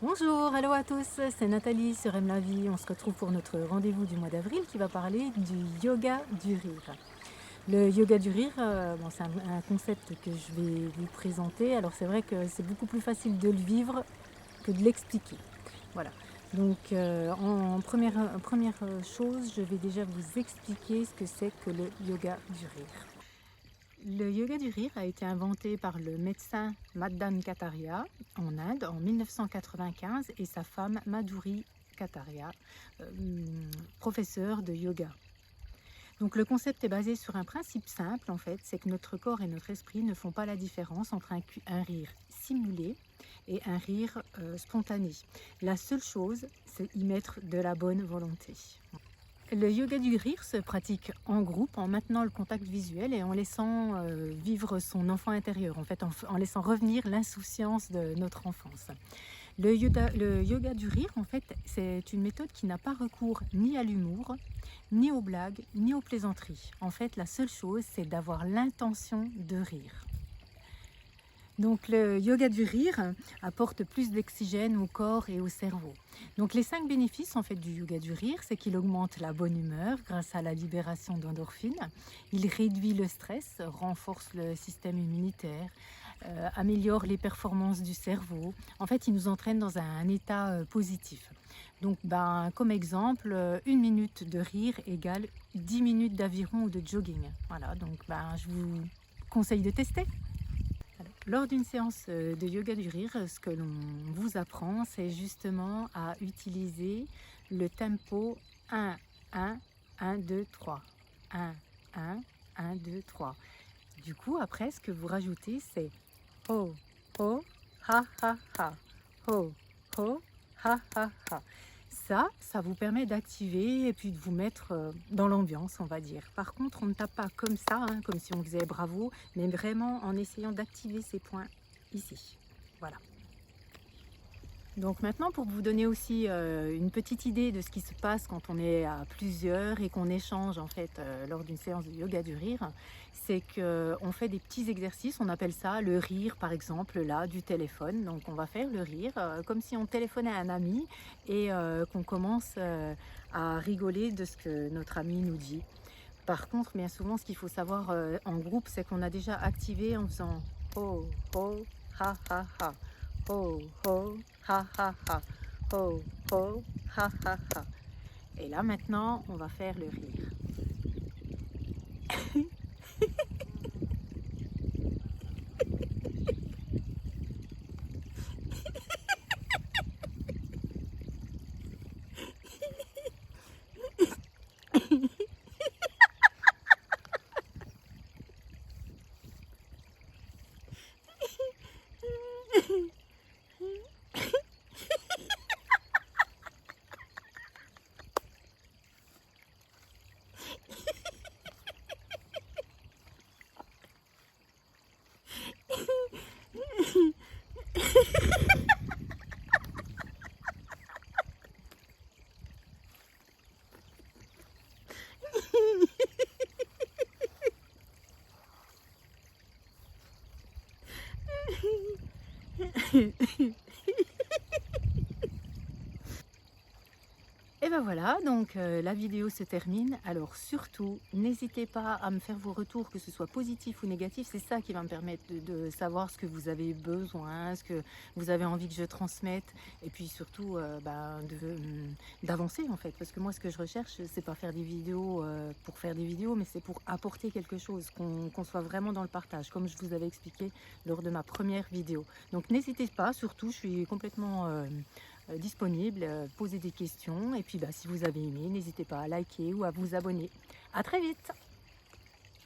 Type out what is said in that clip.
Bonjour, hello à tous, c'est Nathalie sur Aime la vie. On se retrouve pour notre rendez-vous du mois d'avril qui va parler du yoga du rire. Le yoga du rire, c'est un concept que je vais vous présenter. Alors c'est vrai que c'est beaucoup plus facile de le vivre que de l'expliquer. Voilà. Donc en première chose, je vais déjà vous expliquer ce que c'est que le yoga du rire. Le yoga du rire a été inventé par le médecin Madan Kataria en Inde en 1995 et sa femme Madhuri Kataria, professeure de yoga. Donc le concept est basé sur un principe simple en fait, c'est que notre corps et notre esprit ne font pas la différence entre un rire simulé et un rire spontané. La seule chose, c'est y mettre de la bonne volonté. Le yoga du rire se pratique en groupe en maintenant le contact visuel et en laissant vivre son enfant intérieur, en fait, en laissant revenir l'insouciance de notre enfance. Le yoga du rire, en fait, c'est une méthode qui n'a pas recours ni à l'humour, ni aux blagues, ni aux plaisanteries. En fait, la seule chose, c'est d'avoir l'intention de rire. Donc le yoga du rire apporte plus d'oxygène au corps et au cerveau. Donc les 5 bénéfices en fait du yoga du rire, c'est qu'il augmente la bonne humeur grâce à la libération d'endorphines, il réduit le stress, renforce le système immunitaire, améliore les performances du cerveau. En fait, il nous entraîne dans un état positif. Donc comme exemple, 1 minute de rire égale 10 minutes d'aviron ou de jogging. Voilà, donc je vous conseille de tester. Lors d'une séance de yoga du rire, ce que l'on vous apprend, c'est justement à utiliser le tempo 1, 1, 1, 2, 3. 1, 1, 1, 2, 3. Du coup, après, ce que vous rajoutez, c'est ho, ho, ha, ha, ha. Ho, ho, ha, ha, ha. Ça vous permet d'activer et puis de vous mettre dans l'ambiance, on va dire. Par contre, on ne tape pas comme ça, comme si on faisait bravo, mais vraiment en essayant d'activer ces points ici. Voilà. Donc maintenant, pour vous donner aussi une petite idée de ce qui se passe quand on est à plusieurs et qu'on échange en fait lors d'une séance de yoga du rire, c'est qu'on fait des petits exercices, on appelle ça le rire par exemple là du téléphone. Donc on va faire le rire comme si on téléphonait à un ami et qu'on commence à rigoler de ce que notre ami nous dit. Par contre, bien souvent, ce qu'il faut savoir en groupe, c'est qu'on a déjà activé en faisant ho, ho, ha, ha, ha. Ho, ho, ha, ha, ha. Ho, ho, ha, ha, ha. Et là, maintenant, on va faire le rire. Et ben voilà, donc la vidéo se termine. Alors surtout, n'hésitez pas à me faire vos retours, que ce soit positif ou négatif. C'est ça qui va me permettre de savoir ce que vous avez besoin, ce que vous avez envie que je transmette. Et puis surtout, d'avancer en fait. Parce que moi, ce que je recherche, c'est pas faire des vidéos pour faire des vidéos, mais c'est pour apporter quelque chose, qu'on soit vraiment dans le partage, comme je vous avais expliqué lors de ma première vidéo. Donc n'hésitez pas, surtout, je suis complètement disponible, poser des questions et puis si vous avez aimé, n'hésitez pas à liker ou à vous abonner. À très vite!